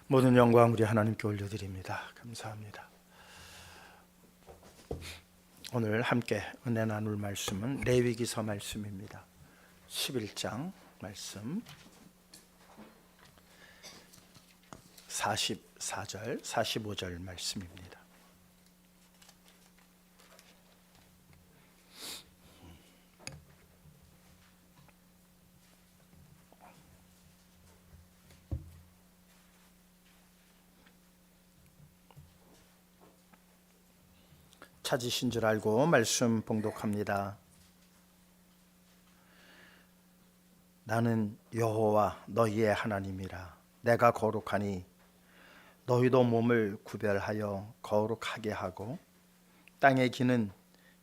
모든 영광 우리 하나님께 올려드립니다. 감사합니다. 오늘 함께 은혜 나눌 말씀은 레위기서 말씀입니다. 11장 말씀 44절 45절 말씀입니다. 찾으신 줄 알고 말씀 봉독합니다. 나는 여호와 너희의 하나님이라. 내가 거룩하니 너희도 몸을 구별하여 거룩하게 하고 땅에 기는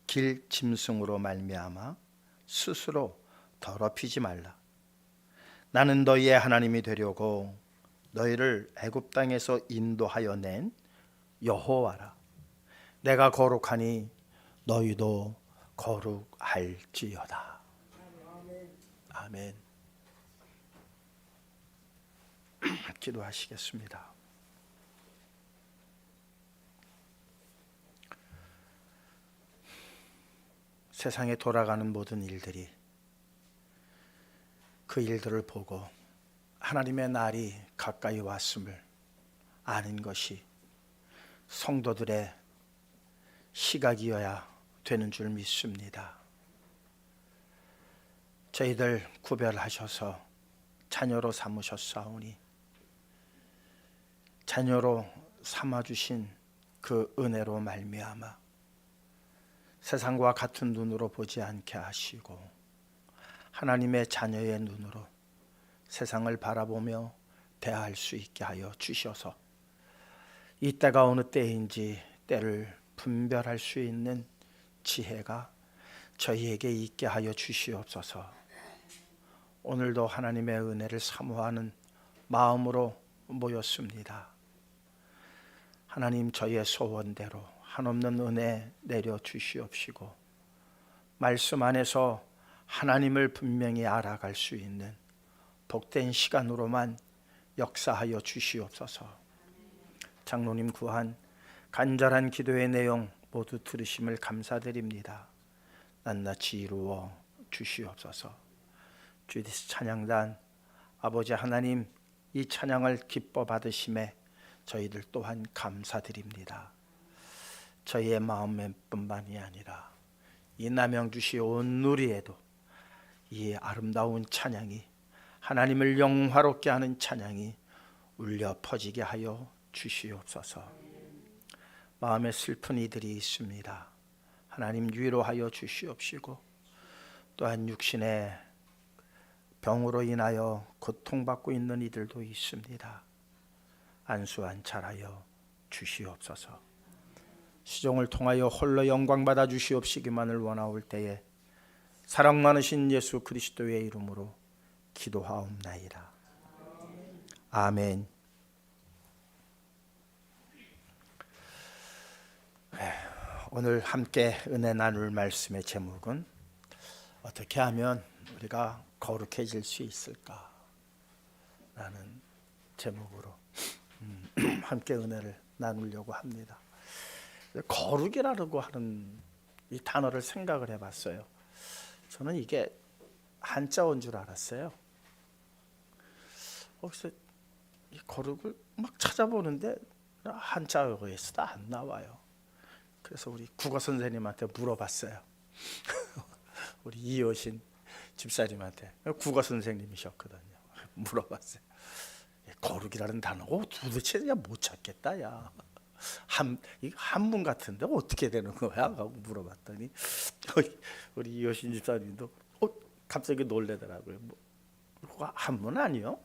길 짐승으로 말미암아 스스로 더럽히지 말라. 나는 너희의 하나님이 되려고 너희를 애굽 땅에서 인도하여 낸 여호와라. 내가 거룩하니 너희도 거룩할지어다. 아멘. 기도하시겠습니다. 세상에 돌아가는 모든 일들이 그 일들을 보고 하나님의 날이 가까이 왔음을 아는 것이 성도들의 시각이어야 되는 줄 믿습니다. 저희들 구별하셔서 자녀로 삼으셨사오니 자녀로 삼아주신 그 은혜로 말미암아 세상과 같은 눈으로 보지 않게 하시고 하나님의 자녀의 눈으로 세상을 바라보며 대할 수 있게 하여 주셔서 이 때가 어느 때인지 때를 분별할 수 있는 지혜가 저희에게 있게 하여 주시옵소서. 오늘도 하나님의 은혜를 사모하는 마음으로 모였습니다. 하나님, 저희의 소원대로 한없는 은혜 내려 주시옵시고 말씀 안에서 하나님을 분명히 알아갈 수 있는 복된 시간으로만 역사하여 주시옵소서. 장로님 구한 간절한 기도의 내용 모두 들으심을 감사드립니다. 낱낱이 이루어 주시옵소서. 주디스 찬양단 아버지 하나님, 이 찬양을 기뻐 받으심에 저희들 또한 감사드립니다. 저희의 마음에 뿐만이 아니라 이 남양주시 온 누리에도 이 아름다운 찬양이, 하나님을 영화롭게 하는 찬양이 울려 퍼지게 하여 주시옵소서. 마음에 슬픈 이들이 있습니다. 하나님 위로하여 주시옵시고 또한 육신의 병으로 인하여 고통받고 있는 이들도 있습니다. 안수안찰하여 주시옵소서. 시종을 통하여 홀로 영광받아 주시옵시기만을 원하올 때에 사랑 많으신 예수 그리스도의 이름으로 기도하옵나이다. 아멘. 오늘 함께 은혜 나눌 말씀의 제목은 어떻게 하면 우리가 거룩해질 수 있을까? 라는 제목으로 함께 은혜를 나누려고 합니다. 거룩이라고 하는 이 단어를 생각을 해봤어요. 저는 이게 한자어인 줄 알았어요. 그래서 이 거룩을 막 찾아보는데 한자어에서도 안 나와요. 그래서 우리 국어 선생님한테 물어봤어요. 우리 이효신 집사님한테, 국어 선생님이셨거든요. 물어봤어요. 거룩이라는 단어가 도대체 못 찾겠다. 야, 한문 같은데 어떻게 되는 거야? 하고 물어봤더니 우리 이효신 집사님도 갑자기 놀래더라고요. 한문 아니요?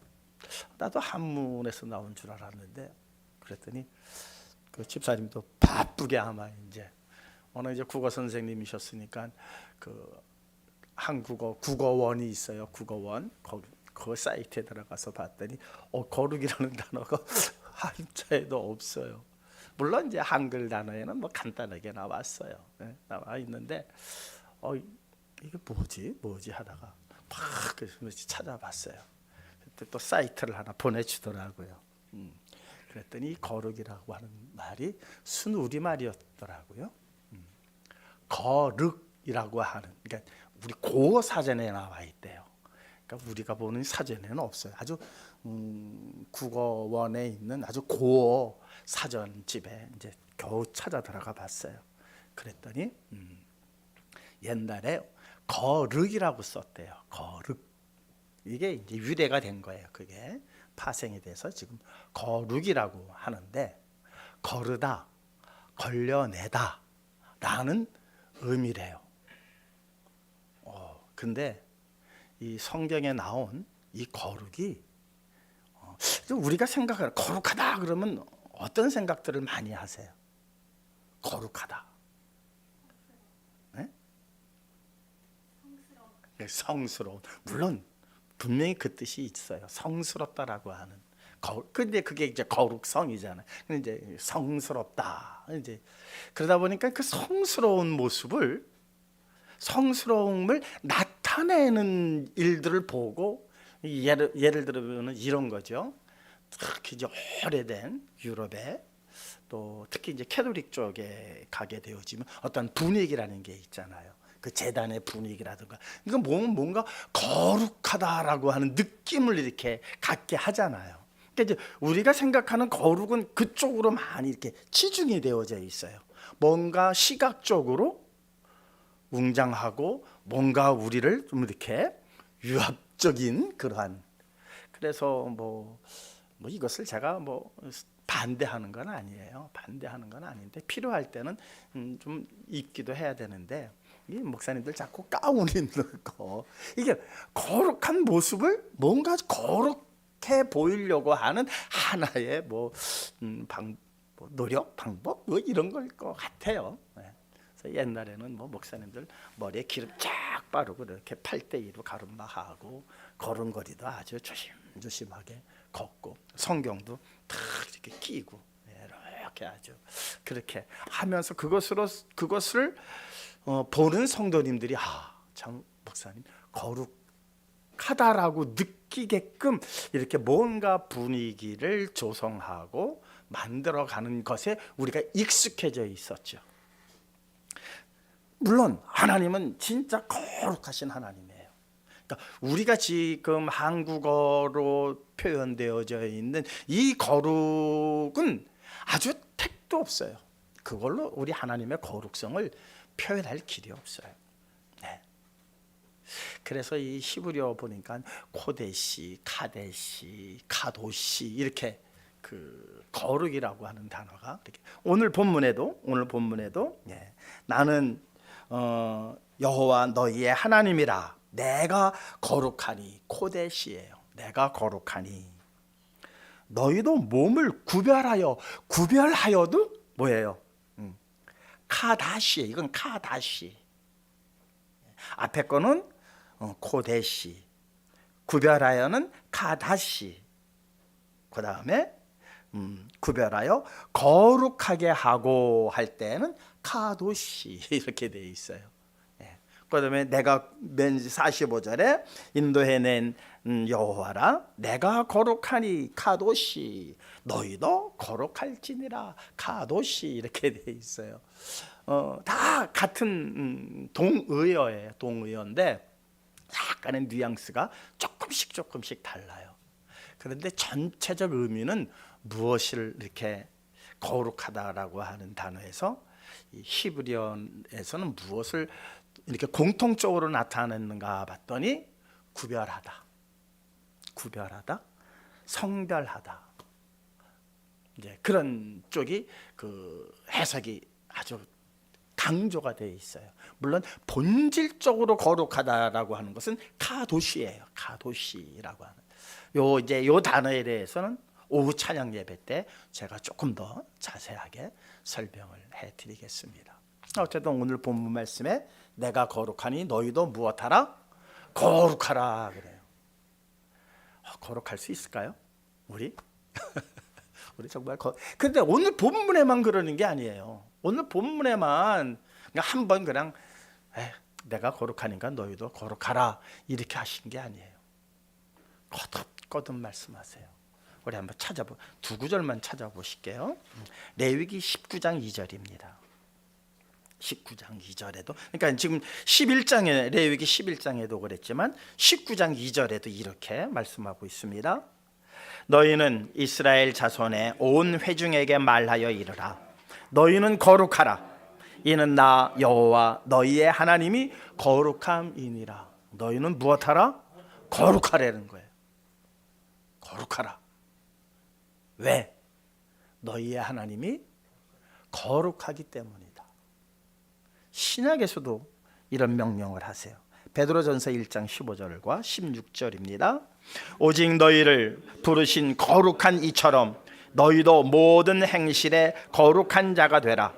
나도 한문에서 나온 줄 알았는데. 그랬더니 그 집사님도 바쁘게 아마 이제 오늘 이제 국어 선생님이셨으니까 그 한국어 국어원이 있어요. 국어원 거기 그 사이트에 들어가서 봤더니 거룩이라는 단어가 한자에도 없어요. 물론 이제 한글 단어에는 뭐 간단하게 나왔어요. 네, 나와 있는데 이게 뭐지 하다가 막 그래서 찾아봤어요. 그때 또 사이트를 하나 보내주더라고요. 그랬더니 거룩이라고 하는 말이 순우리말이었더라고요. 거룩이라고 하는, 그러니까 우리 고어 사전에 나와 있대요. 그러니까 우리가 보는 사전에는 없어요. 아주 국어원에 있는 아주 고어 사전집에 이제 겨우 찾아 들어가 봤어요. 그랬더니 옛날에 거륵이라고 썼대요. 거륵. 이게 이제 유래가 된 거예요. 그게 파생이 돼서 지금 거룩이라고 하는데, 거르다, 걸려내다 라는 의미래요. 근데 이 성경에 나온 이 거룩이 우리가 생각하는 거룩하다 그러면 어떤 생각들을 많이 하세요? 거룩하다. 네? 성스러운. 물론 분명히 그 뜻이 있어요. 성스럽다라고 하는. 근데 그게 이제 거룩성이잖아요. 근데 이제 성스럽다. 이제 그러다 보니까 그 성스러움을 나타내는 일들을 보고, 예를 들면 이런 거죠. 특히 이제 오래된 유럽에, 또 특히 이제 캐톨릭 쪽에 가게 되어지면 어떤 분위기라는 게 있잖아요. 그 제단의 분위기라든가, 이건 뭔가 거룩하다라고 하는 느낌을 이렇게 갖게 하잖아요. 그러니까 이제 우리가 생각하는 거룩은 그쪽으로 많이 이렇게 치중이 되어져 있어요. 뭔가 시각적으로 웅장하고 뭔가 우리를 좀 이렇게 유압적인 그러한. 그래서 뭐 이것을 제가 반대하는 건 아니에요. 반대하는 건 아닌데 필요할 때는 좀 입기도 해야 되는데, 이 목사님들 자꾸 가운 입는 거, 이게 거룩한 모습을 뭔가 거룩해 보이려고 하는 하나의 노력, 방법 이런 걸 것 같아요. 그래서 옛날에는 목사님들 머리에 기름 쫙 바르고 이렇게 팔대기로 가름막하고 걸음걸이도 아주 조심조심하게 걷고, 성경도 탁 이렇게 끼고 이렇게 아주 그렇게 하면서 그것을 보는 성도님들이 참 목사님 거룩하다라고 느끼게끔 이렇게 뭔가 분위기를 조성하고 만들어가는 것에 우리가 익숙해져 있었죠. 물론 하나님은 진짜 거룩하신 하나님이에요. 그러니까 우리가 지금 한국어로 표현되어져 있는 이 거룩은 아주 택도 없어요. 그걸로 우리 하나님의 거룩성을 표현할 길이 없어요. 네. 그래서 이 히브리어 보니까 코데시, 카데시, 카도시 이렇게 그 거룩이라고 하는 단어가 이렇게 오늘 본문에도 나는 여호와 너희의 하나님이라 내가 거룩하니, 코데시예요. 내가 거룩하니 너희도 몸을 구별하여도 뭐예요? 카다시. 이건 카다시. 앞에 거는 코데시, 구별하여는 카다시. 그 다음에 구별하여 거룩하게 하고 할 때는 카도시 이렇게 돼 있어요. 그 다음에 내가 맨 45절에 인도해낸 여호와라 내가 거룩하니 카도시 너희도 거룩할지니라 카도시 이렇게 돼 있어요. 다 같은 동의어예요. 동의어인데 약간의 뉘앙스가 조금씩 달라요. 그런데 전체적 의미는 무엇을 이렇게 거룩하다라고 하는 단어에서 이 히브리어에서는 무엇을 이렇게 공통적으로 나타냈는가 봤더니 구별하다, 성별하다. 이제 그런 쪽이 그 해석이 아주 강조가 되어 있어요. 물론 본질적으로 거룩하다라고 하는 것은 카도시예요. 카도시라고 하는 요 단어에 대해서는 오후 찬양 예배 때 제가 조금 더 자세하게 설명을 해드리겠습니다. 어쨌든 오늘 본문 말씀에 내가 거룩하니 너희도 무엇하라? 거룩하라 그래요. 거룩할 수 있을까요? 우리 정말 근데 오늘 본문에만 그러는 게 아니에요. 오늘 본문에만 한번 그냥 내가 거룩하니까 너희도 거룩하라 이렇게 하신 게 아니에요. 거듭 말씀하세요. 우리 한번 두 구절만 찾아보실게요. 레위기 19장 2절입니다. 19장 2절에도, 그러니까 지금 11장에, 레위기 11장에도 그랬지만 19장 2절에도 이렇게 말씀하고 있습니다. 너희는 이스라엘 자손의 온 회중에게 말하여 이르라. 너희는 거룩하라. 이는 나 여호와 너희의 하나님이 거룩함이니라. 너희는 무엇하라? 거룩하라는 거예요. 거룩하라. 왜? 너희의 하나님이 거룩하기 때문이다. 신약에서도 이런 명령을 하세요. 베드로전서 1장 15절과 16절입니다. 오직 너희를 부르신 거룩한 이처럼 너희도 모든 행실에 거룩한 자가 되라.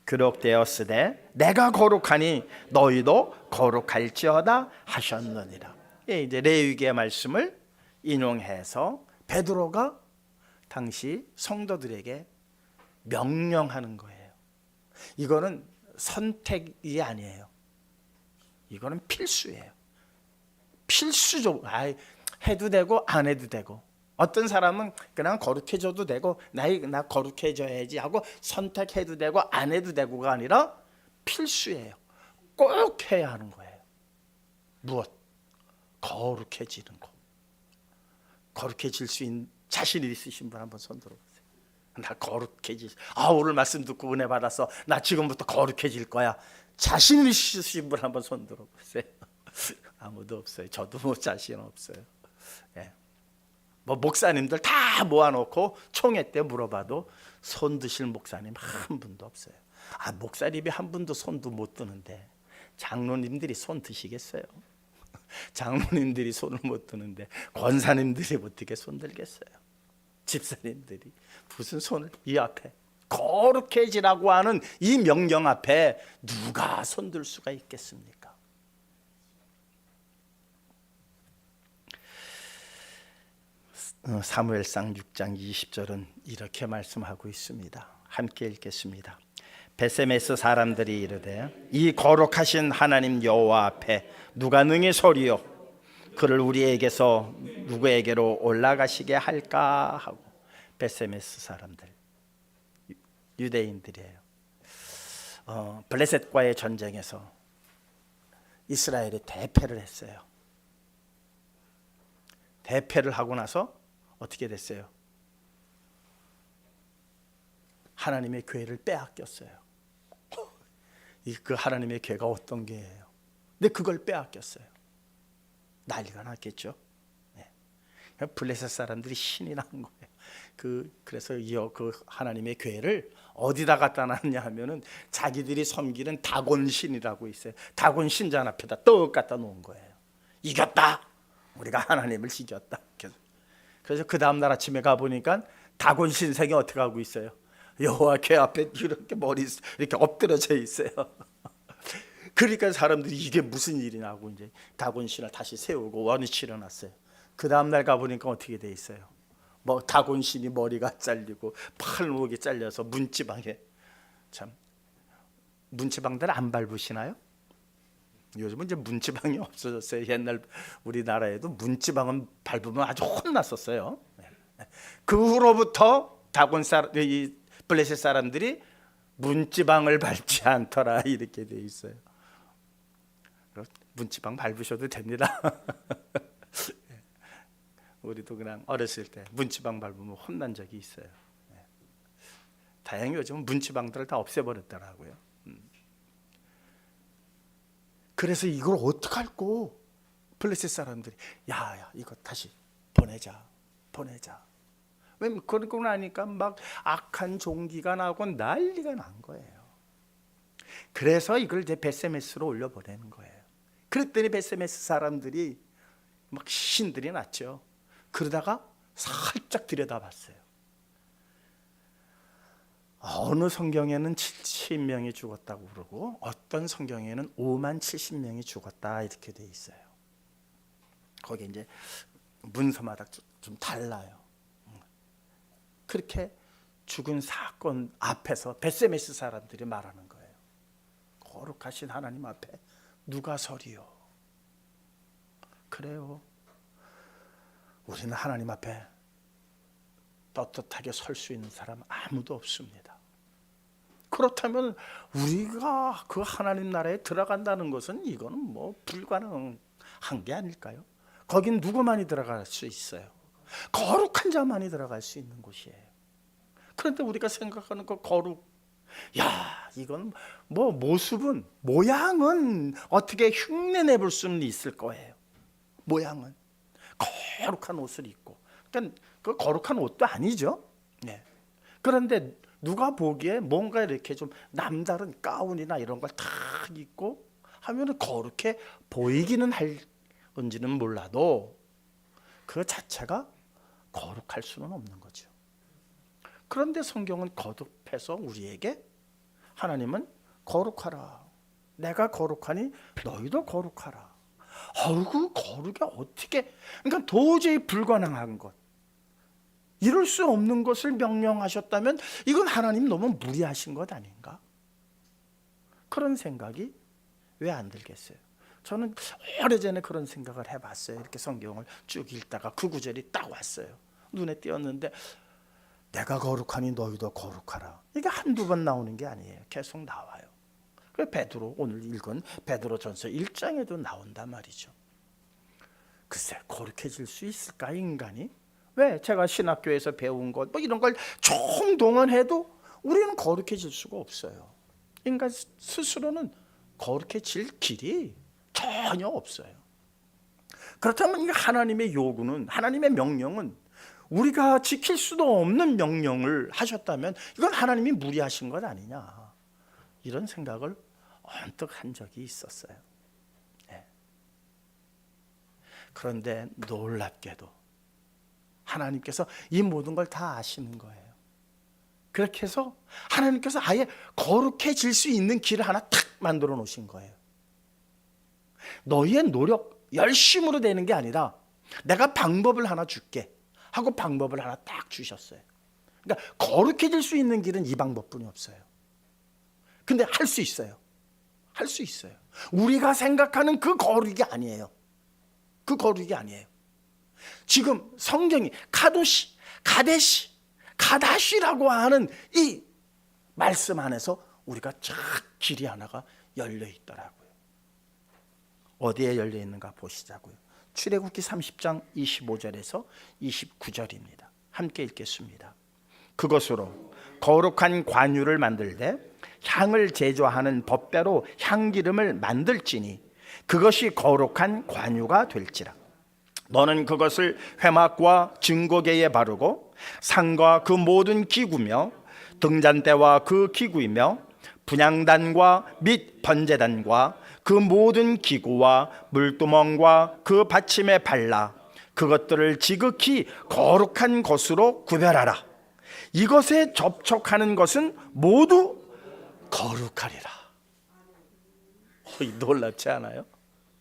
기록되었으되 내가 거룩하니 너희도 거룩할지어다 하셨느니라. 이제 레위기의 말씀을 인용해서 베드로가 당시 성도들에게 명령하는 거예요. 이거는 선택이 아니에요. 이거는 필수예요. 필수적으로 해도 되고 안 해도 되고, 어떤 사람은 그냥 거룩해져도 되고 나 거룩해져야지 하고 선택해도 되고 안 해도 되고가 아니라 필수예요. 꼭 해야 하는 거예요. 무엇? 거룩해지는 거. 거룩해질 수 있는 자신이 있으신 분 한번 손 들어보세요. 나 거룩해질, 오늘 말씀 듣고 은혜 받았어, 나 지금부터 거룩해질 거야. 자신 있으신 분 한번 손 들어보세요. 아무도 없어요. 저도 뭐 자신 없어요. 예. 뭐 목사님들 다 모아놓고 총회 때 물어봐도 손 드실 목사님 한 분도 없어요. 목사님이 한 분도 손도 못 드는데 장로님들이 손 드시겠어요? 장로님들이 손을 못 드는데 권사님들이 어떻게 손 들겠어요? 집사님들이 무슨 손을, 이 앞에 거룩해지라고 하는 이 명령 앞에 누가 손들 수가 있겠습니까? 사무엘상 6장 20절은 이렇게 말씀하고 있습니다. 함께 읽겠습니다. 베세메스 사람들이 이르되 이 거룩하신 하나님 여호와 앞에 누가 능히 서리요? 그를 우리에게서 누구에게로 올라가시게 할까 하고. 베세메스 사람들, 유대인들이에요. 블레셋과의 전쟁에서 이스라엘이 대패를 했어요. 대패를 하고 나서 어떻게 됐어요? 하나님의 교회를 빼앗겼어요. 그 하나님의 교회가 어떤 교회예요? 근데 그걸 빼앗겼어요. 난리가 났겠죠. 블레셋 사람들이 신이 난 거예요. 그래서 그 하나님의 교회를 어디다 갖다 놨냐 하면은 자기들이 섬기는 다곤 신이라고 있어요. 다곤 신전 앞에다 떡 갖다 놓은 거예요. 이겼다. 우리가 하나님을 이겼다. 그래서 그 다음 날 아침에 가 보니까 다곤 신생이 어떻게 하고 있어요? 여호와 교회 앞에 이렇게 머리 이렇게 엎드려져 있어요. 그러니까 사람들이 이게 무슨 일이냐고 이제 다곤 신을 다시 세우고 원위치려 놨어요. 그 다음 날 가 보니까 어떻게 돼 있어요? 다곤 신이 머리가 잘리고 팔목이 잘려서 문지방에, 참 문지방들 안 밟으시나요? 요즘은 이제 문지방이 없어졌어요. 옛날 우리나라에도 문지방은 밟으면 아주 혼났었어요. 그 후로부터 이 블레셋 사람들이 문지방을 밟지 않더라 이렇게 돼 있어요. 문지방 밟으셔도 됩니다. 우리도 그냥 어렸을 때 문지방 밟으면 혼난 적이 있어요. 다행히 요즘 문지방들을 다 없애버렸더라고요. 그래서 이걸 어떡할꼬? 블레셋 사람들이 야 이거 다시 보내자. 왜냐면 그러고 나니까 막 악한 종기가 나고 난리가 난 거예요. 그래서 이걸 이제 베세메스로 올려보내는 거예요. 그랬더니 베세메스 사람들이 막 신들이 났죠. 그러다가 살짝 들여다봤어요. 어느 성경에는 70명이 죽었다고 그러고 어떤 성경에는 5만 70명이 죽었다 이렇게 돼 있어요. 거기 이제 문서마다 좀 달라요. 그렇게 죽은 사건 앞에서 베세메스 사람들이 말하는 거예요. 거룩하신 하나님 앞에 누가 서리요? 그래요. 우리는 하나님 앞에 떳떳하게 설 수 있는 사람 아무도 없습니다. 그렇다면 우리가 그 하나님 나라에 들어간다는 것은 이거는 뭐 불가능한 게 아닐까요? 거긴 누구만이 들어갈 수 있어요? 거룩한 자만이 들어갈 수 있는 곳이에요. 그런데 우리가 생각하는 그 거룩, 야, 이건 뭐 모습은, 모양은 어떻게 흉내 내볼 수는 있을 거예요. 모양은 거룩한 옷을 입고, 그러니까 그 거룩한 옷도 아니죠. 네. 그런데 누가 보기에 뭔가 이렇게 좀 남다른 가운이나 이런 걸 탁 입고 하면은 거룩해 보이기는 할런지는 몰라도 그 자체가 거룩할 수는 없는 거죠. 그런데 성경은 거듭해서 우리에게 하나님은 거룩하라. 내가 거룩하니 너희도 거룩하라. 그 거룩이 어떻게, 그러니까 도저히 불가능한 것, 이룰 수 없는 것을 명령하셨다면 이건 하나님 너무 무리하신 것 아닌가? 그런 생각이 왜 안 들겠어요? 저는 오래전에 그런 생각을 해봤어요. 이렇게 성경을 쭉 읽다가 그 구절이 딱 왔어요. 눈에 띄었는데 내가 거룩하니 너희도 거룩하라. 이게 한두 번 나오는 게 아니에요. 계속 나와요. 그 베드로, 오늘 읽은 베드로전서 1장에도 나온단 말이죠. 글쎄, 거룩해질 수 있을까 인간이? 왜? 제가 신학교에서 배운 것 뭐 이런 걸 총동원해도 우리는 거룩해질 수가 없어요. 인간 스스로는 거룩해질 길이 전혀 없어요. 그렇다면 하나님의 요구는, 하나님의 명령은 우리가 지킬 수도 없는 명령을 하셨다면 이건 하나님이 무리하신 것 아니냐, 이런 생각을 언뜻 한 적이 있었어요. 네. 그런데 놀랍게도 하나님께서 이 모든 걸 다 아시는 거예요. 그렇게 해서 하나님께서 아예 거룩해질 수 있는 길을 하나 탁 만들어 놓으신 거예요. 너희의 노력, 열심으로 되는 게 아니라 내가 방법을 하나 줄게 하고 방법을 하나 딱 주셨어요. 그러니까 거룩해질 수 있는 길은 이 방법뿐이 없어요. 근데 할 수 있어요. 할 수 있어요. 우리가 생각하는 그 거룩이 아니에요. 그 거룩이 아니에요. 지금 성경이 카도시, 가데시, 가다시라고 하는 이 말씀 안에서 우리가 쫙 길이 하나가 열려 있더라고요. 어디에 열려 있는가 보시자고요. 출애굽기 30장 25절에서 29절입니다. 함께 읽겠습니다. 그것으로 거룩한 관유를 만들되 향을 제조하는 법대로 향기름을 만들지니 그것이 거룩한 관유가 될지라. 너는 그것을 회막과 증거계에 바르고 상과 그 모든 기구며 등잔대와 그 기구이며 분향단과 및 번제단과 그 모든 기구와 물두멍과 그 받침에 발라 그것들을 지극히 거룩한 것으로 구별하라. 이것에 접촉하는 것은 모두 거룩하리라. 놀랍지 않아요?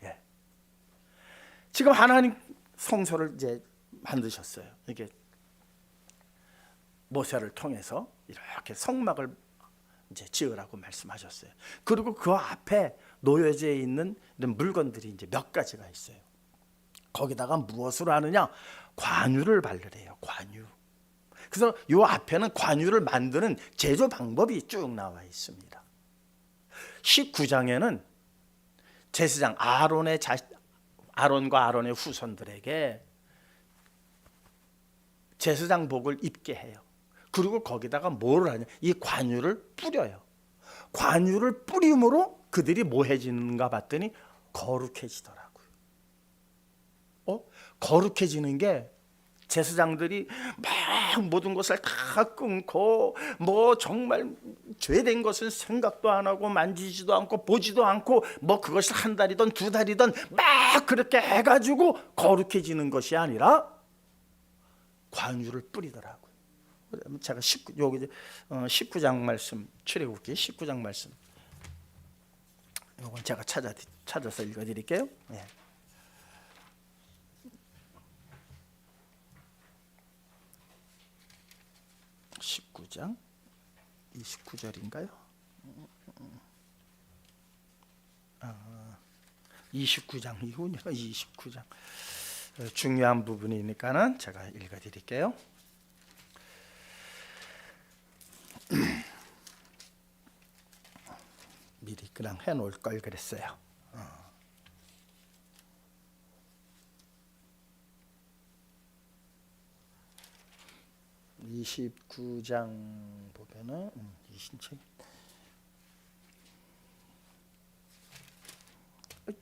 예. 지금 하나님 성소를 이제 만드셨어요. 이게 모세를 통해서 이렇게 성막을 이제 지으라고 말씀하셨어요. 그리고 그 앞에 놓여져 있는 이런 물건들이 이제 몇 가지가 있어요. 거기다가 무엇으로 하느냐? 관유를 바르래요. 관유. 그래서 이 앞에는 관유를 만드는 제조 방법이 쭉 나와 있습니다. 19장에는 제사장 아론과 아론의 후손들에게 제사장복을 입게 해요. 그리고 거기다가 뭐를 하냐? 이 관유를 뿌려요. 관유를 뿌림으로 그들이 뭐 해지는가 봤더니 거룩해지더라고요. 거룩해지는 게 제사장들이 막 모든 것을 다 끊고 뭐 정말 죄된 것은 생각도 안 하고 만지지도 않고 보지도 않고 뭐 그것을 한 달이든 두 달이든 막 그렇게 해가지고 거룩해지는 것이 아니라 관유를 뿌리더라고요. 제가 19장 말씀, 출애굽기 19장 말씀, 이건 제가 찾아서 읽어드릴게요. 네. 19장 29절인가요? 29장이군요. 29장 중요한 부분이니까는 제가 읽어드릴게요. 그냥 해놓을 걸 그랬어요. 29장 보면은 이 신책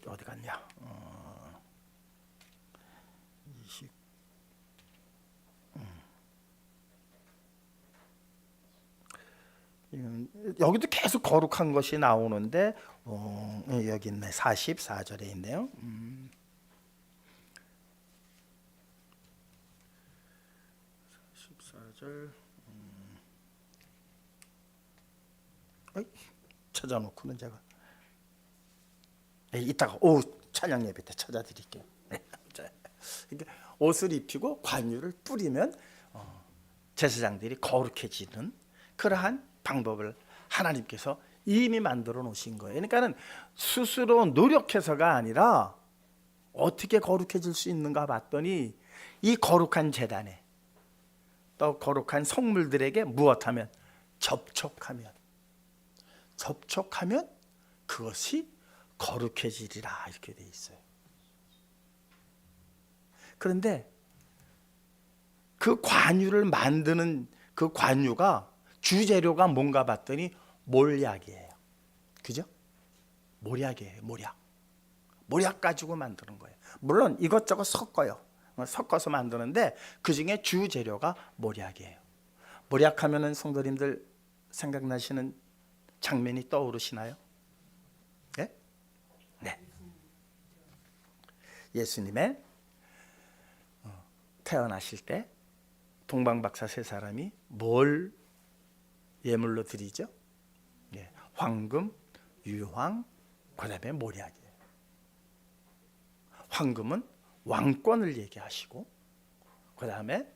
어디 갔냐? 20 여기도 계속 거룩한 것이 나오는데 여기 있네. 44절에 있네요. 44절 찾아놓고는 제가 이따가 오후 찬양 예배 때 찾아드릴게요. 옷을 입히고 관유를 뿌리면 제사장들이 거룩해지는 그러한 방법을 하나님께서 이미 만들어 놓으신 거예요. 그러니까는 스스로 노력해서가 아니라 어떻게 거룩해질 수 있는가 봤더니 이 거룩한 제단에 또 거룩한 성물들에게 무엇하면 접촉하면 그것이 거룩해지리라 이렇게 돼 있어요. 그런데 그 관유를 만드는 그 관유가 주재료가 뭔가 봤더니 몰약이에요. 그죠? 몰약이에요. 몰약 가지고 만드는 거예요. 물론 이것저것 섞어요. 섞어서 만드는데 그 중에 주재료가 몰약이에요. 몰약하면은 성도님들 생각나시는 장면이 떠오르시나요? 네? 네. 예수님의 태어나실 때 동방박사 세 사람이 뭘 예물로 드리죠? 예, 황금, 유황, 그다음에 몰약이에요. 황금은 왕권을 얘기하시고, 그다음에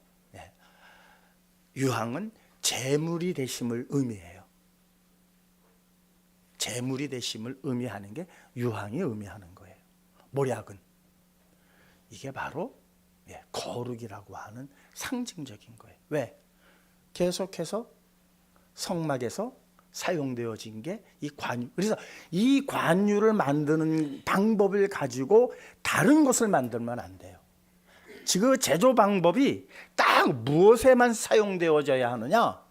유황은 재물이 되심을 의미해요. 재물이 되심을 의미하는 게 유황이 의미하는 거예요. 몰약은 이게 바로 거룩이라고 하는 상징적인 거예요. 왜? 계속해서 성막에서 사용되어진 게 이 관유. 그래서 이 관유를 만드는 방법을 가지고 다른 것을 만들면 안 돼요. 지금 제조 방법이 딱 무엇에만 사용되어져야 하느냐?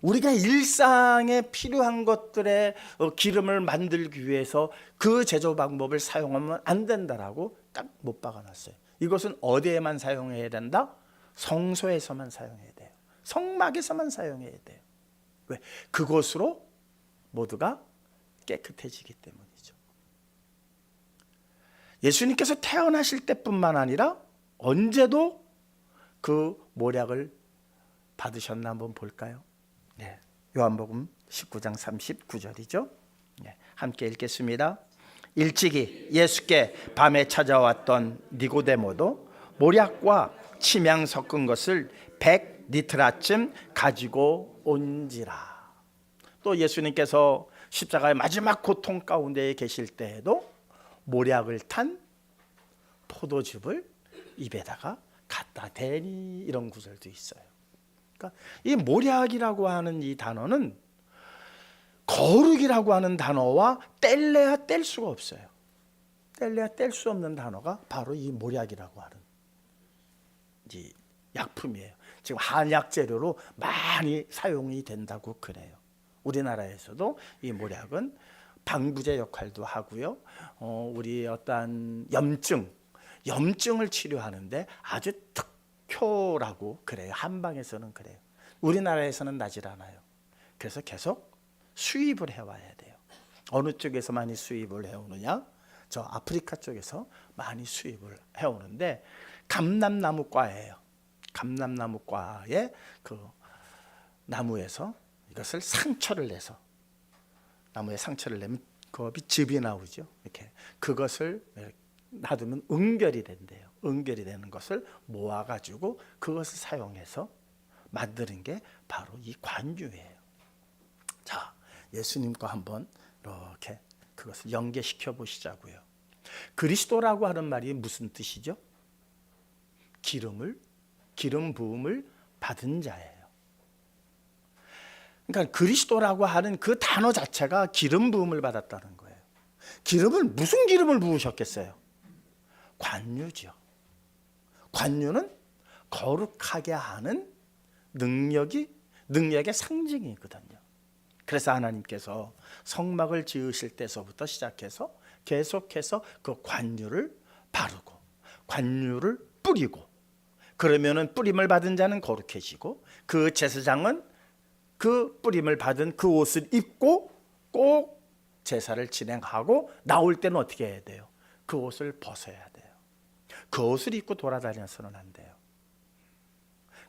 우리가 일상에 필요한 것들의 기름을 만들기 위해서 그 제조 방법을 사용하면 안 된다라고 딱 못 박아놨어요. 이것은 어디에만 사용해야 된다? 성소에서만 사용해야 돼요. 성막에서만 사용해야 돼요. 왜? 그것으로 모두가 깨끗해지기 때문이죠. 예수님께서 태어나실 때뿐만 아니라 언제도 그 모략을 받으셨나 한번 볼까요? 네, 요한복음 19장 39절이죠. 네, 함께 읽겠습니다. 일찍이 예수께 밤에 찾아왔던 니고데모도 모략과 침향 섞은 것을 100리트라쯤 가지고 온지라. 또 예수님께서 십자가의 마지막 고통 가운데 계실 때에도 모략을 탄 포도즙을 입에다가 갖다 대니 이런 구절도 있어요. 그러니까 이 모략이라고 하는 이 단어는 거룩이라고 하는 단어와 뗄래야 뗄 수가 없어요. 뗄래야 뗄 수 없는 단어가 바로 이 모략이라고 하는 이 약품이에요. 지금 한약 재료로 많이 사용이 된다고 그래요. 우리나라에서도 이 모략은 방부제 역할도 하고요. 우리 어떠한 염증을 치료하는데 아주 특효라고 그래요. 한방에서는 그래요. 우리나라에서는 나질 않아요. 그래서 계속 수입을 해와야 돼요. 어느 쪽에서 많이 수입을 해오느냐? 저 아프리카 쪽에서 많이 수입을 해오는데 감람나무과예요. 감람나무과의 그 나무에서 이것을 상처를 내서 나무에 상처를 내면 그 즙이 나오죠. 이렇게 그것을 놔두면 응결이 된대요. 응결이 되는 것을 모아가지고 그것을 사용해서 만드는 게 바로 이 관유예요. 자, 예수님과 한번 이렇게 그것을 연계시켜 보시자고요. 그리스도라고 하는 말이 무슨 뜻이죠? 기름 부음을 받은 자예요. 그러니까 그리스도라고 하는 그 단어 자체가 기름 부음을 받았다는 거예요. 기름을 무슨 기름을 부으셨겠어요? 관유죠. 관유는 거룩하게 하는 능력의 상징이거든요. 그래서 하나님께서 성막을 지으실 때서부터 시작해서 계속해서 그 관유를 바르고 관유를 뿌리고, 그러면은 뿌림을 받은 자는 거룩해지고, 그 제사장은 그 뿌림을 받은 그 옷을 입고 꼭 제사를 진행하고 나올 때는 어떻게 해야 돼요? 그 옷을 벗어야 돼요. 그 옷을 입고 돌아다녀서는 안 돼요.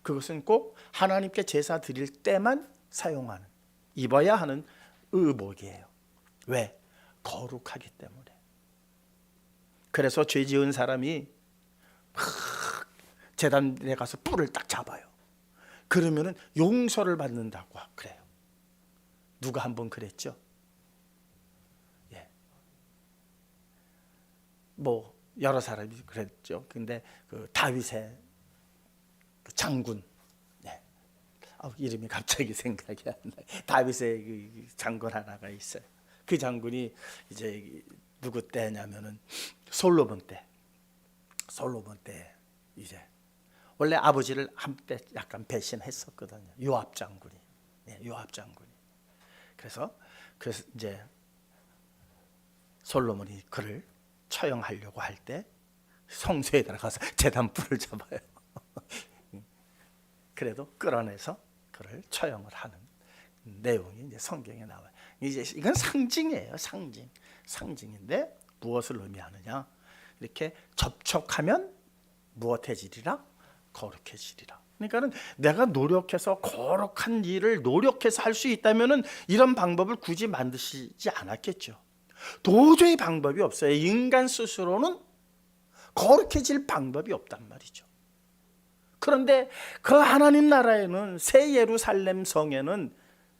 그것은 꼭 하나님께 제사 드릴 때만 사용하는, 입어야 하는 의복이에요. 왜? 거룩하기 때문에. 그래서 죄 지은 사람이 제단에 가서 뿔을 딱 잡아요. 그러면은 용서를 받는다고 그래요. 누가 한번 그랬죠? 예. 뭐 여러 사람이 그랬죠. 근데 그 다윗의 그 장군, 네. 이름이 갑자기 생각이 안 나요. 다윗의 그 장군 하나가 있어요. 그 장군이 이제 누구 때냐면은 솔로몬 때 이제 원래 아버지를 한때 약간 배신했었거든요. 요압 장군이. 네, 요압 장군이. 그래서 이제 솔로몬이 그를 처형하려고 할 때 성소에 들어가서 제단불을 잡아요. 그래도 끌어내서 그를 처형을 하는 내용이 이제 성경에 나와요. 이제 이건 상징이에요. 상징인데 무엇을 의미하느냐? 이렇게 접촉하면 무엇해지리라? 거룩해지리라. 그러니까는 내가 노력해서 거룩한 일을 노력해서 할 수 있다면은 이런 방법을 굳이 만드시지 않았겠죠. 도저히 방법이 없어요. 인간 스스로는 거룩해질 방법이 없단 말이죠. 그런데 그 하나님 나라에는 새 예루살렘 성에는,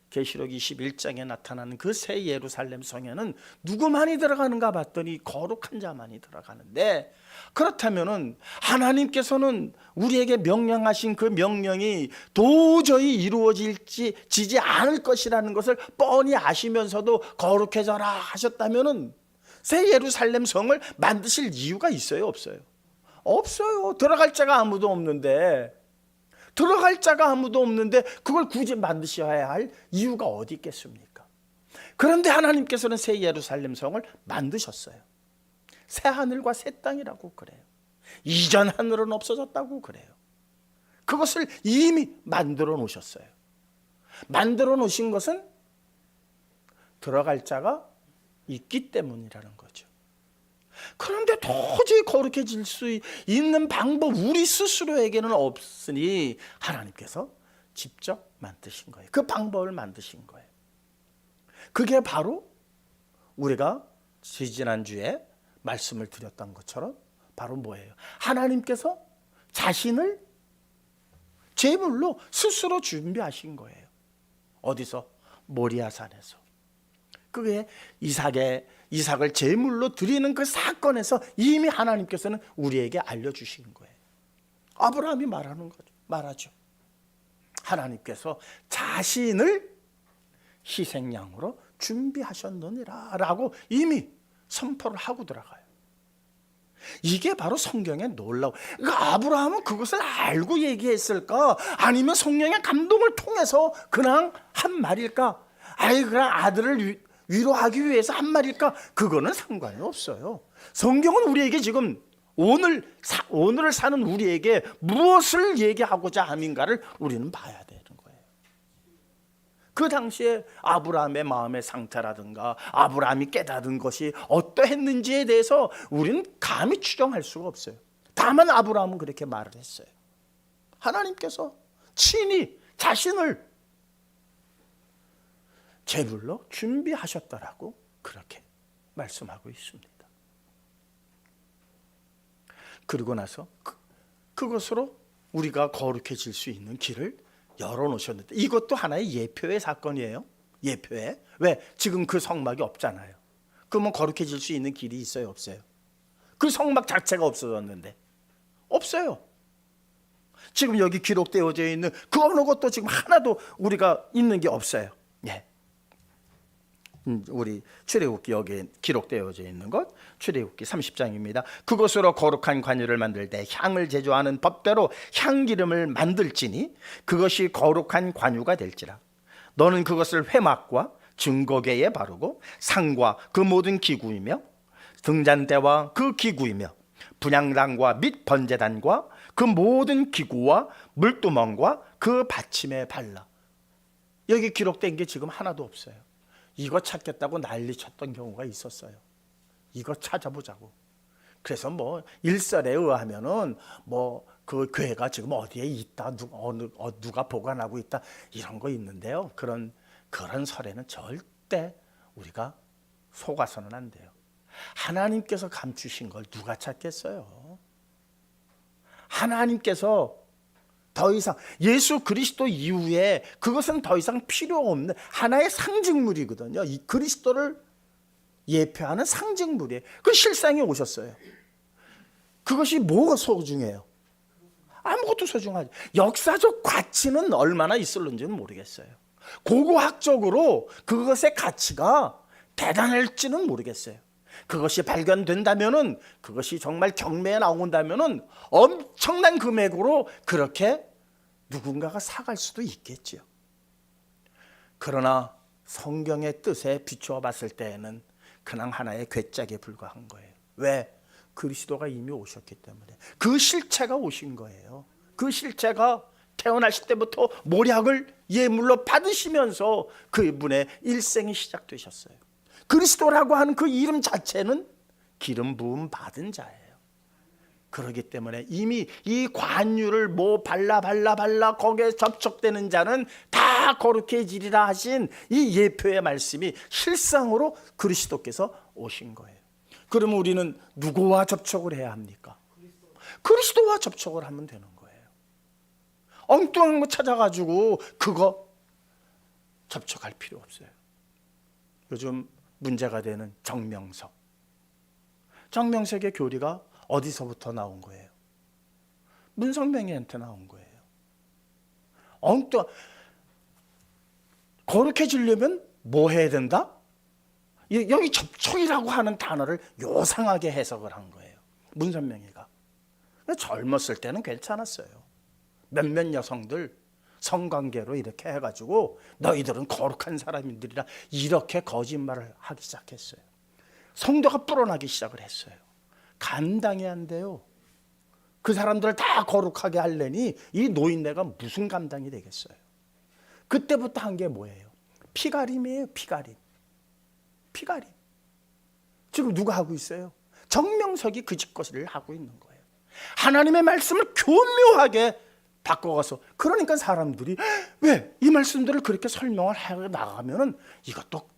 계시록 21장에 나타나는 그 새 예루살렘 성에는 누구만이 들어가는가 봤더니 거룩한 자만이 들어가는데, 그렇다면은 하나님께서는 우리에게 명령하신 그 명령이 도저히 이루어지지 않을 것이라는 것을 뻔히 아시면서도 거룩해져라 하셨다면은 새 예루살렘 성을 만드실 이유가 있어요, 없어요? 없어요. 들어갈 자가 아무도 없는데 그걸 굳이 만드셔야 할 이유가 어디 있겠습니까? 그런데 하나님께서는 새 예루살렘 성을 만드셨어요. 새 하늘과 새 땅이라고 그래요. 이전 하늘은 없어졌다고 그래요. 그것을 이미 만들어 놓으셨어요. 만들어 놓으신 것은 들어갈 자가 있기 때문이라는 거죠. 그런데 도저히 거룩해질 수 있는 방법 우리 스스로에게는 없으니 하나님께서 직접 만드신 거예요. 그 방법을 만드신 거예요. 그게 바로 우리가 지난주에 말씀을 드렸던 것처럼 바로 뭐예요? 하나님께서 자신을 제물로 스스로 준비하신 거예요. 어디서? 모리아산에서. 그게 이삭을 제물로 드리는 그 사건에서 이미 하나님께서는 우리에게 알려주신 거예요. 아브라함이 말하죠. 하나님께서 자신을 희생양으로 준비하셨느니라 라고 이미 선포를 하고 들어가요. 이게 바로 성경의 놀라워. 그러니까 아브라함은 그것을 알고 얘기했을까? 아니면 성령의 감동을 통해서 그냥 한 말일까? 그냥 아들을 위로하기 위해서 한 말일까? 그거는 상관이 없어요. 성경은 우리에게 지금 오늘을 사는 우리에게 무엇을 얘기하고자 함인가를 우리는 봐야 되는 거예요. 그 당시에 아브라함의 마음의 상태라든가 아브라함이 깨달은 것이 어떠했는지에 대해서 우리는 감히 추정할 수가 없어요. 다만 아브라함은 그렇게 말을 했어요. 하나님께서 친히 자신을 제물로 준비하셨다라고 그렇게 말씀하고 있습니다. 그리고 나서 그것으로 우리가 거룩해질 수 있는 길을 열어놓으셨는데, 이것도 하나의 예표의 사건이에요. 예표의. 왜? 지금 그 성막이 없잖아요. 그러면 거룩해질 수 있는 길이 있어요, 없어요? 그 성막 자체가 없어졌는데 없어요. 지금 여기 기록되어져 있는 그 어느 것도 지금 하나도 우리가 있는 게 없어요. 예. 우리 출애굽기 여기에 기록되어져 있는 것, 출애굽기 30장입니다. 그것으로 거룩한 관유를 만들 때 향을 제조하는 법대로 향기름을 만들지니 그것이 거룩한 관유가 될지라. 너는 그것을 회막과 증거궤에 바르고 상과 그 모든 기구이며 등잔대와 그 기구이며 분향단과 및 번제단과 그 모든 기구와 물두멍과 그 받침에 발라. 여기 기록된 게 지금 하나도 없어요. 이거 찾겠다고 난리 쳤던 경우가 있었어요. 이거 찾아보자고. 그래서 뭐 일설에 의하면은 뭐 그 교회가 지금 어디에 있다, 누가 보관하고 있다 이런 거 있는데요. 그런 설에는 절대 우리가 속아서는 안 돼요. 하나님께서 감추신 걸 누가 찾겠어요? 하나님께서 더 이상 예수 그리스도 이후에 그것은 더 이상 필요 없는 하나의 상징물이거든요. 이 그리스도를 예표하는 상징물이에요. 그 실상이 오셨어요. 그것이 뭐가 소중해요? 아무것도 소중하지. 역사적 가치는 얼마나 있을는지는 모르겠어요. 고고학적으로 그것의 가치가 대단할지는 모르겠어요. 그것이 발견된다면은, 그것이 정말 경매에 나온다면은 엄청난 금액으로 그렇게 누군가가 사갈 수도 있겠지요. 그러나 성경의 뜻에 비추어 봤을 때에는 그냥 하나의 괴짝에 불과한 거예요. 왜? 그리스도가 이미 오셨기 때문에. 그 실체가 오신 거예요. 그 실체가 태어나실 때부터 모략을 예물로 받으시면서 그분의 일생이 시작되셨어요. 그리스도라고 하는 그 이름 자체는 기름 부음 받은 자예요. 그렇기 때문에 이미 이 관유를 뭐 발라 거기에 접촉되는 자는 다 거룩해지리라 하신 이 예표의 말씀이 실상으로 그리스도께서 오신 거예요. 그러면 우리는 누구와 접촉을 해야 합니까? 그리스도와 접촉을 하면 되는 거예요. 엉뚱한 거 찾아가지고 그거 접촉할 필요 없어요. 요즘 문제가 되는 정명석. 정명석의 교리가 어디서부터 나온 거예요? 문성명이한테 나온 거예요. 거룩해지려면 뭐 해야 된다? 여기 접촉이라고 하는 단어를 요상하게 해석을 한 거예요. 문선명이가. 젊었을 때는 괜찮았어요. 몇몇 여성들 성관계로 이렇게 해가지고 너희들은 거룩한 사람들이라 이렇게 거짓말을 하기 시작했어요. 성도가 불어나기 시작을 했어요. 감당이 안 돼요. 그 사람들을 다 거룩하게 하려니 이 노인네가 무슨 감당이 되겠어요. 그때부터 한 게 뭐예요? 피가림이에요. 피가림. 지금 누가 하고 있어요? 정명석이 그 짓거리를 하고 있는 거예요. 하나님의 말씀을 교묘하게 바꿔가서, 그러니까 사람들이 왜 이 말씀들을 그렇게 설명을 해 나가면은 이것도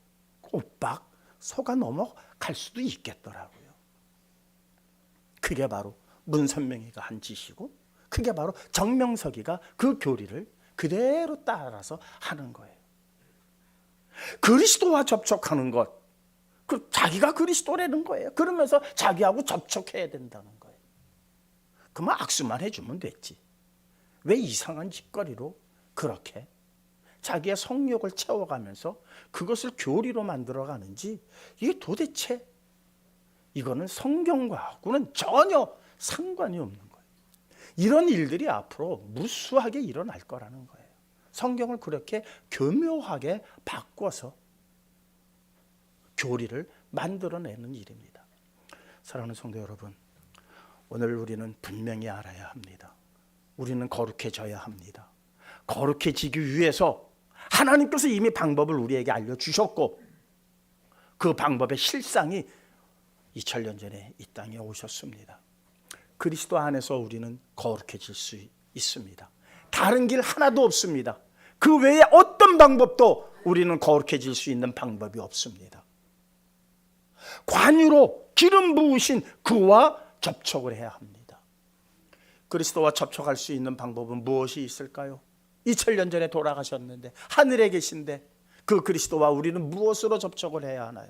꼬박 속아 넘어갈 수도 있겠더라고요. 그게 바로 문선명이가 한 짓이고, 그게 바로 정명석이가 그 교리를 그대로 따라서 하는 거예요. 그리스도와 접촉하는 것, 자기가 그리스도라는 거예요. 그러면서 자기하고 접촉해야 된다는 거예요. 그러면 악수만 해주면 됐지. 왜 이상한 짓거리로 그렇게 자기의 성욕을 채워가면서 그것을 교리로 만들어가는지, 이게 도대체 이거는 성경과는 전혀 상관이 없는 거예요. 이런 일들이 앞으로 무수하게 일어날 거라는 거예요. 성경을 그렇게 교묘하게 바꿔서 교리를 만들어내는 일입니다. 사랑하는 성도 여러분, 오늘 우리는 분명히 알아야 합니다. 우리는 거룩해져야 합니다. 거룩해지기 위해서 하나님께서 이미 방법을 우리에게 알려주셨고, 그 방법의 실상이 2000년 전에 이 땅에 오셨습니다. 그리스도 안에서 우리는 거룩해질 수 있습니다. 다른 길 하나도 없습니다. 그 외에 어떤 방법도 우리는 거룩해질 수 있는 방법이 없습니다. 관유로 기름 부으신 그와 접촉을 해야 합니다. 그리스도와 접촉할 수 있는 방법은 무엇이 있을까요? 2000년 전에 돌아가셨는데 하늘에 계신데 그 그리스도와 우리는 무엇으로 접촉을 해야 하나요?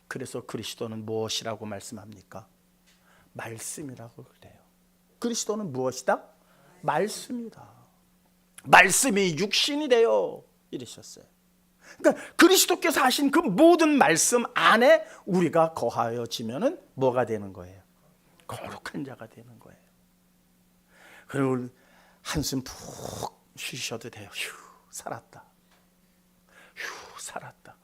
그래서 그리스도는 무엇이라고 말씀합니까? 말씀이라고 그래요. 그리스도는 무엇이다? 말씀이다. 말씀이 육신이 되어 이르셨어요. 그러니까 그리스도께서 하신 그 모든 말씀 안에 우리가 거하여지면은 뭐가 되는 거예요? 거룩한 자가 되는 거예요. 그리고 한숨 푹 쉬셔도 돼요. 휴, 살았다. 휴, 살았다.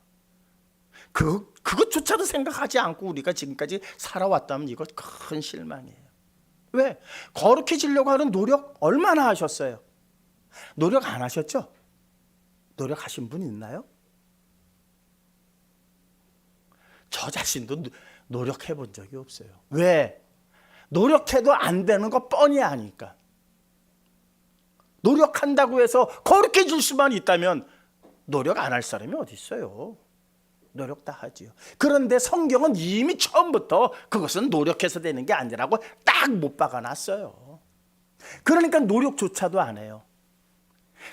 그것조차도 생각하지 않고 우리가 지금까지 살아왔다면 이거 큰 실망이에요. 왜? 거룩해지려고 하는 노력 얼마나 하셨어요? 노력 안 하셨죠? 노력하신 분 있나요? 저 자신도 노력해 본 적이 없어요. 왜? 노력해도 안 되는 거 뻔히 아니까. 노력한다고 해서 거룩해질 수만 있다면 노력 안 할 사람이 어디 있어요? 노력 다 하지요. 그런데 성경은 이미 처음부터 그것은 노력해서 되는 게 아니라고 딱 못 박아놨어요. 그러니까 노력조차도 안 해요.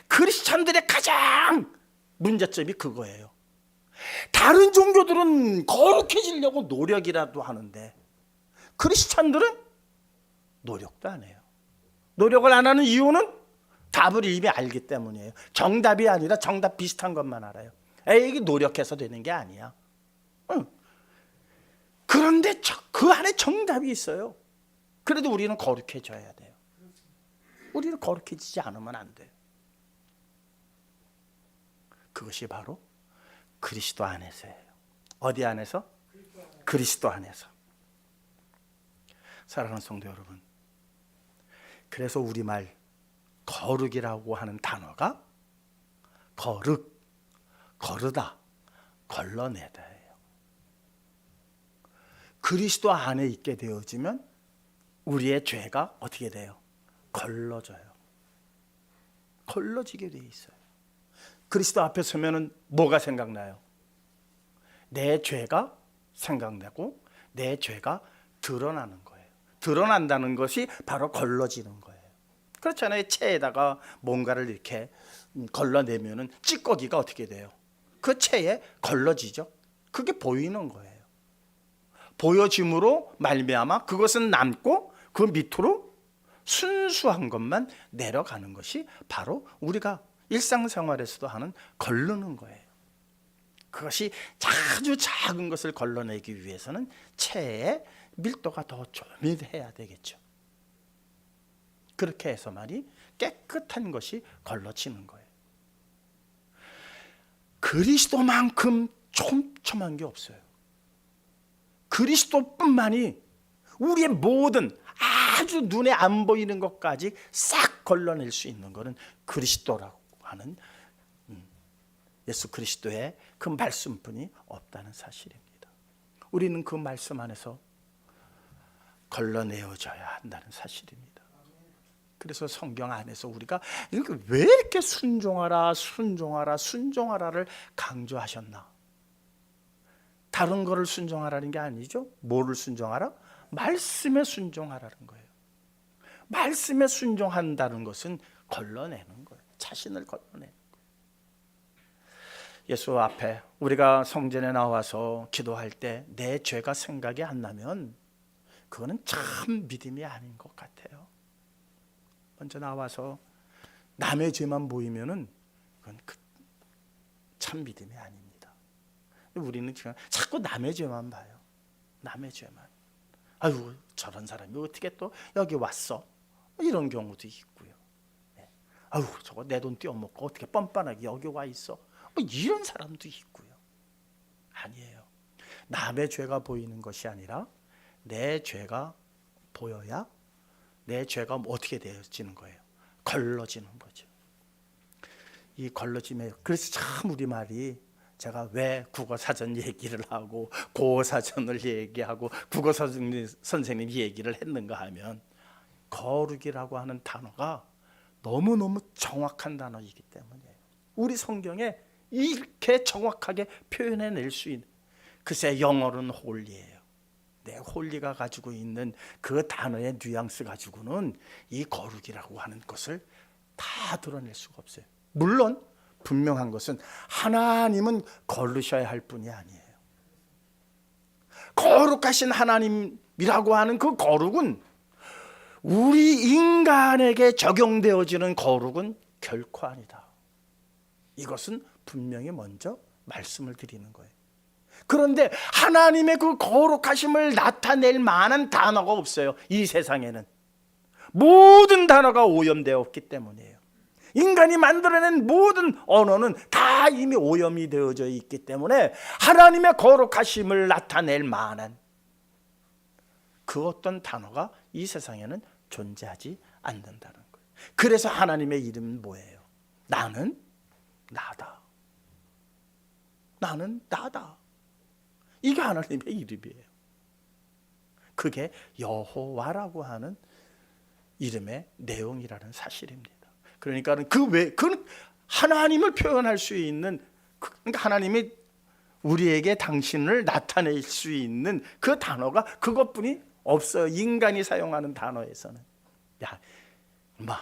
크리스찬들의 가장 문제점이 그거예요. 다른 종교들은 거룩해지려고 노력이라도 하는데 크리스찬들은 노력도 안 해요. 노력을 안 하는 이유는 답을 이미 알기 때문이에요. 정답이 아니라 정답 비슷한 것만 알아요. 이게 노력해서 되는 게 아니야. 그런데 그 안에 정답이 있어요. 그래도 우리는 거룩해져야 돼요. 우리는 거룩해지지 않으면 안 돼요. 그것이 바로 그리스도 안에서예요. 어디 안에서? 그리스도 안에서. 사랑하는 성도 여러분, 그래서 우리말 거룩이라고 하는 단어가 거룩, 거르다, 걸러내다예요. 그리스도 안에 있게 되어지면 우리의 죄가 어떻게 돼요? 걸러져요. 걸러지게 돼 있어요. 그리스도 앞에 서면은 뭐가 생각나요? 내 죄가 생각나고 내 죄가 드러나는 거예요. 드러난다는 것이 바로 걸러지는 거예요. 그렇잖아요. 체에다가 뭔가를 이렇게 걸러내면은 찌꺼기가 어떻게 돼요? 그 체에 걸러지죠. 그게 보이는 거예요. 보여짐으로 말미암아 그것은 남고 그 밑으로 순수한 것만 내려가는 것이 바로 우리가 일상생활에서도 하는 걸르는 거예요. 그것이 아주 작은 것을 걸러내기 위해서는 체의 밀도가 더 조밀해야 되겠죠. 그렇게 해서만이 깨끗한 것이 걸러지는 거예요. 그리스도만큼 촘촘한 게 없어요. 그리스도뿐만이 우리의 모든 아주 눈에 안 보이는 것까지 싹 걸러낼 수 있는 것은 그리스도라고 하는 예수 그리스도의 그 말씀뿐이 없다는 사실입니다. 우리는 그 말씀 안에서 걸러내어져야 한다는 사실입니다. 그래서 성경 안에서 우리가 왜 이렇게 순종하라, 순종하라, 순종하라를 강조하셨나? 다른 거를 순종하라는 게 아니죠. 뭐를 순종하라? 말씀에 순종하라는 거예요. 말씀에 순종한다는 것은 걸러내는 거예요. 자신을 걸러내는 거예요. 예수 앞에 우리가 성전에 나와서 기도할 때 내 죄가 생각이 안 나면 그거는 참 믿음이 아닌 것 같아요. 먼저 나와서 남의 죄만 보이면은 그건 참 믿음이 아닙니다. 우리는 지금 자꾸 남의 죄만 봐요. 남의 죄만. 아유, 저런 사람이 어떻게 또 여기 왔어? 이런 경우도 있고요. 아유, 저거 내 돈 떼어먹고 어떻게 뻔뻔하게 여기 와 있어? 이런 사람도 있고요. 아니에요. 남의 죄가 보이는 것이 아니라 내 죄가 보여야 내 죄가 어떻게 되어지는 거예요? 걸러지는 거죠. 이 걸러짐에 그래서 참 우리말이 제가 왜 국어사전 얘기를 하고 고사전을 얘기하고 국어선생님 얘기를 했는가 하면 거룩이라고 하는 단어가 너무너무 정확한 단어이기 때문이에요. 우리 성경에 이렇게 정확하게 표현해낼 수 있는, 글쎄 영어로는 홀리예요. 내 홀리가 가지고 있는 그 단어의 뉘앙스 가지고는 이 거룩이라고 하는 것을 다 드러낼 수가 없어요. 물론 분명한 것은 하나님은 거르셔야 할 뿐이 아니에요. 거룩하신 하나님이라고 하는 그 거룩은 우리 인간에게 적용되어지는 거룩은 결코 아니다. 이것은 분명히 먼저 말씀을 드리는 거예요. 그런데 하나님의 그 거룩하심을 나타낼 만한 단어가 없어요. 이 세상에는 모든 단어가 오염되었기 때문이에요. 인간이 만들어낸 모든 언어는 다 이미 오염이 되어져 있기 때문에 하나님의 거룩하심을 나타낼 만한 그 어떤 단어가 이 세상에는 존재하지 않는다는 거예요. 그래서 하나님의 이름은 뭐예요? 나는 나다. 나는 나다. 이게 하나님의 이름이에요. 그게 여호와라고 하는 이름의 내용이라는 사실입니다. 그러니까 그 하나님을 표현할 수 있는, 그러니까 하나님이 우리에게 당신을 나타낼 수 있는 그 단어가 그것뿐이 없어요. 인간이 사용하는 단어에서는. 야,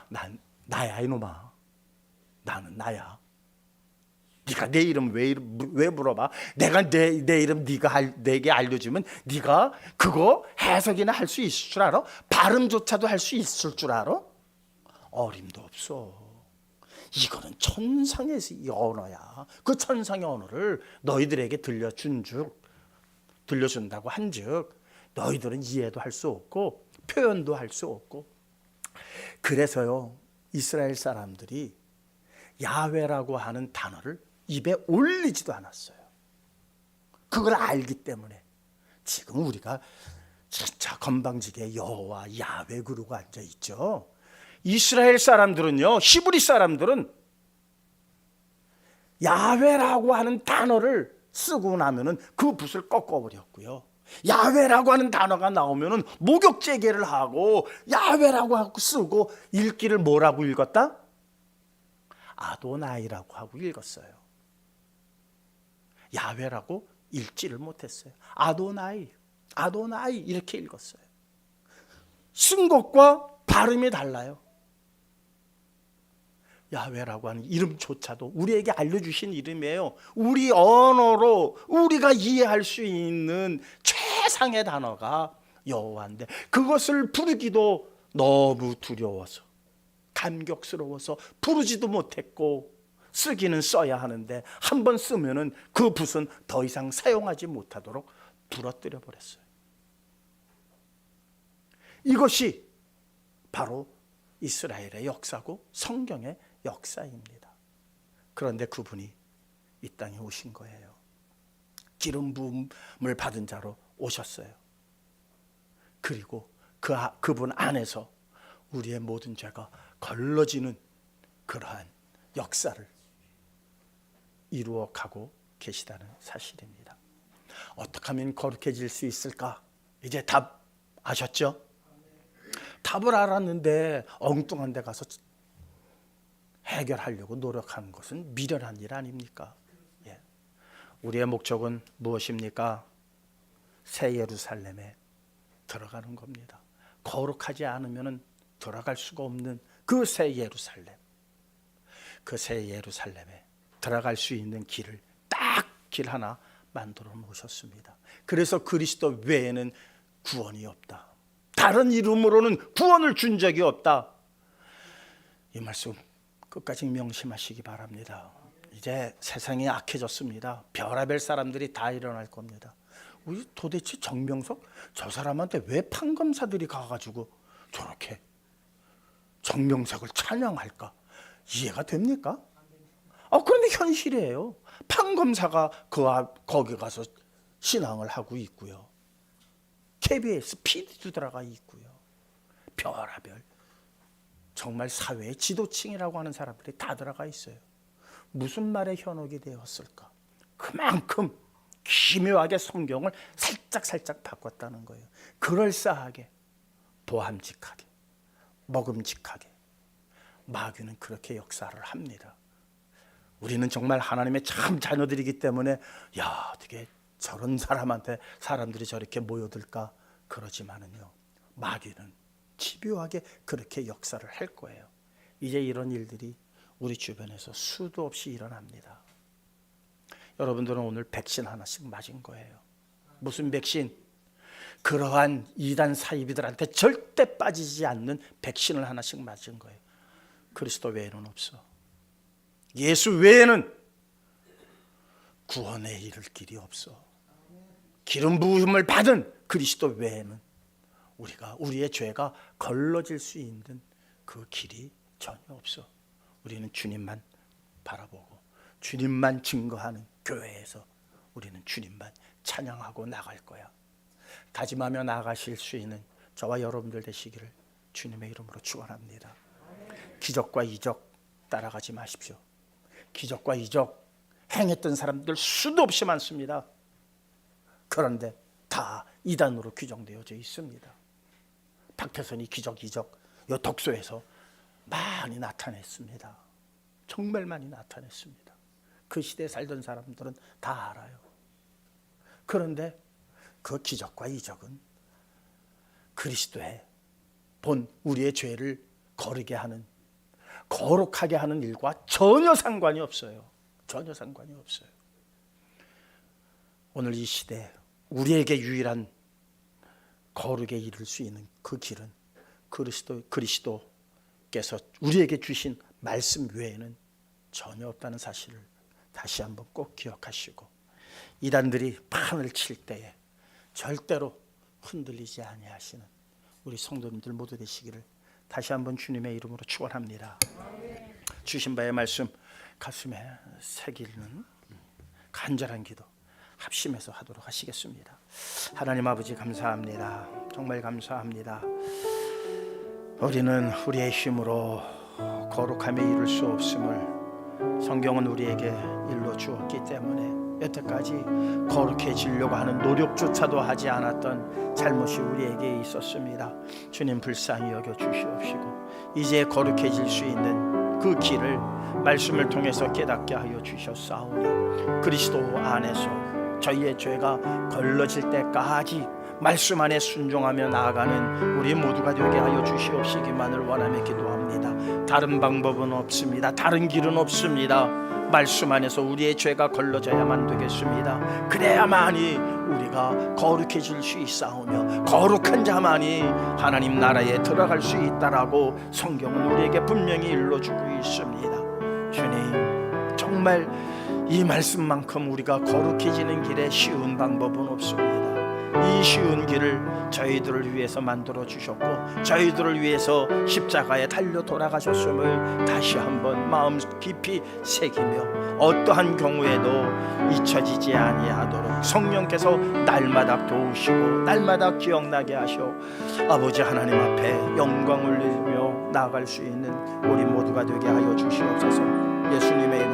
난 나야 이놈아. 나는 나야. 네가 내 이름 왜 물어봐? 내가 내 이름 내게 알려주면 네가 그거 해석이나 할 수 있을 줄 알아? 발음조차도 할 수 있을 줄 알아? 어림도 없어. 이거는 천상의 언어야. 그 천상의 언어를 너희들에게 들려준다고 한즉 너희들은 이해도 할 수 없고 표현도 할 수 없고. 그래서요, 이스라엘 사람들이 야훼라고 하는 단어를 입에 올리지도 않았어요. 그걸 알기 때문에 지금 우리가 진짜 건방지게 여호와 야훼 그러고 앉아 있죠. 이스라엘 사람들은요, 히브리 사람들은 야훼라고 하는 단어를 쓰고 나면은 그 붓을 꺾어버렸고요. 야훼라고 하는 단어가 나오면은 목욕 재개를 하고 야훼라고 하고 쓰고 읽기를 뭐라고 읽었다? 아도나이라고 하고 읽었어요. 야훼라고 읽지를 못했어요. 아도나이 이렇게 읽었어요. 쓴 것과 발음이 달라요. 야훼라고 하는 이름조차도 우리에게 알려주신 이름이에요. 우리 언어로 우리가 이해할 수 있는 최상의 단어가 여호와인데 그것을 부르기도 너무 두려워서 감격스러워서 부르지도 못했고, 쓰기는 써야 하는데 한 번 쓰면은 그 붓은 더 이상 사용하지 못하도록 부러뜨려 버렸어요. 이것이 바로 이스라엘의 역사고 성경의 역사입니다. 그런데 그분이 이 땅에 오신 거예요. 기름 부음을 받은 자로 오셨어요. 그리고 그분 안에서 우리의 모든 죄가 걸러지는 그러한 역사를 이루어 가고 계시다는 사실입니다. 어떻게 하면 거룩해질 수 있을까? 이제 답 아셨죠? 답을 알았는데 엉뚱한 데 가서 해결하려고 노력하는 것은 미련한 일 아닙니까? 예. 우리의 목적은 무엇입니까? 새 예루살렘에 들어가는 겁니다. 거룩하지 않으면 들어갈 수가 없는 그 새 예루살렘. 그 새 예루살렘에 들어갈 수 있는 길을 딱 길 하나 만들어 놓으셨습니다. 그래서 그리스도 외에는 구원이 없다. 다른 이름으로는 구원을 준 적이 없다. 이 말씀 끝까지 명심하시기 바랍니다. 이제 세상이 악해졌습니다. 별의별 사람들이 다 일어날 겁니다. 우리 도대체 정명석 저 사람한테 왜 판검사들이 가가지고 저렇게 정명석을 찬양할까? 이해가 됩니까? 그런데 현실이에요. 판검사가 거기 가서 신앙을 하고 있고요. KBS PD도 들어가 있고요. 별의별 정말 사회의 지도층이라고 하는 사람들이 다 들어가 있어요. 무슨 말에 현혹이 되었을까? 그만큼 기묘하게 성경을 살짝 바꿨다는 거예요. 그럴싸하게, 보함직하게, 먹음직하게 마귀는 그렇게 역사를 합니다. 우리는 정말 하나님의 참 자녀들이기 때문에 야, 어떻게 저런 사람한테 사람들이 저렇게 모여들까? 그러지만은요, 마귀는 집요하게 그렇게 역사를 할 거예요. 이제 이런 일들이 우리 주변에서 수도 없이 일어납니다. 여러분들은 오늘 백신 하나씩 맞은 거예요. 무슨 백신? 그러한 이단 사이비들한테 절대 빠지지 않는 백신을 하나씩 맞은 거예요. 그리스도 외에는 없어. 예수 외에는 구원에 이를 길이 없어. 기름 부음을 받은 그리스도 외에는 우리의 죄가 걸러질 수 있는 그 길이 전혀 없어. 우리는 주님만 바라보고 주님만 증거하는 교회에서 우리는 주님만 찬양하고 나갈 거야. 다짐하며 나가실 수 있는 저와 여러분들 되시기를 주님의 이름으로 축원합니다. 기적과 이적 따라가지 마십시오. 기적과 이적 행했던 사람들 수도 없이 많습니다. 그런데 다 이단으로 규정되어져 있습니다. 박태선이 기적 이적 이 독서에서 많이 나타냈습니다. 정말 많이 나타냈습니다. 그 시대에 살던 사람들은 다 알아요. 그런데 그 기적과 이적은 그리스도의 본 우리의 죄를 거르게 하는, 거룩하게 하는 일과 전혀 상관이 없어요. 전혀 상관이 없어요. 오늘 이 시대 우리에게 유일한 거룩에 이를 수 있는 그 길은 그리스도께서 우리에게 주신 말씀 외에는 전혀 없다는 사실을 다시 한번 꼭 기억하시고, 이단들이 판을 칠 때에 절대로 흔들리지 아니하시는 우리 성도님들 모두 되시기를 다시 한번 주님의 이름으로 축원합니다. 주신 바의 말씀 가슴에 새기는 간절한 기도 합심해서 하도록 하시겠습니다. 하나님 아버지 감사합니다. 정말 감사합니다. 우리는 우리의 힘으로 거룩함에 이룰 수 없음을 성경은 우리에게 일러 주었기 때문에 여태까지 거룩해지려고 하는 노력조차도 하지 않았던 잘못이 우리에게 있었습니다. 주님 불쌍히 여겨 주시옵시고 이제 거룩해질 수 있는 그 길을 말씀을 통해서 깨닫게 하여 주셨사오니 그리스도 안에서 저희의 죄가 걸러질 때까지 말씀 안에 순종하며 나아가는 우리 모두가 되게 하여 주시옵시기만을 원하며 기도합니다. 다른 방법은 없습니다. 다른 길은 없습니다. 말씀 안에서 우리의 죄가 걸러져야만 되겠습니다. 그래야만이 우리가 거룩해질 수 있사오며 거룩한 자만이 하나님 나라에 들어갈 수 있다라고 성경은 우리에게 분명히 일러주고 있습니다. 주님 정말 이 말씀만큼 우리가 거룩해지는 길에 쉬운 방법은 없습니다. 이 쉬운 길을 저희들을 위해서 만들어 주셨고 저희들을 위해서 십자가에 달려 돌아가셨음을 다시 한번 마음 깊이 새기며 어떠한 경우에도 잊혀지지 아니하도록 성령께서 날마다 도우시고 날마다 기억나게 하셔 아버지 하나님 앞에 영광을 올리며 나아갈 수 있는 우리 모두가 되게 하여 주시옵소서. 예수님의 이름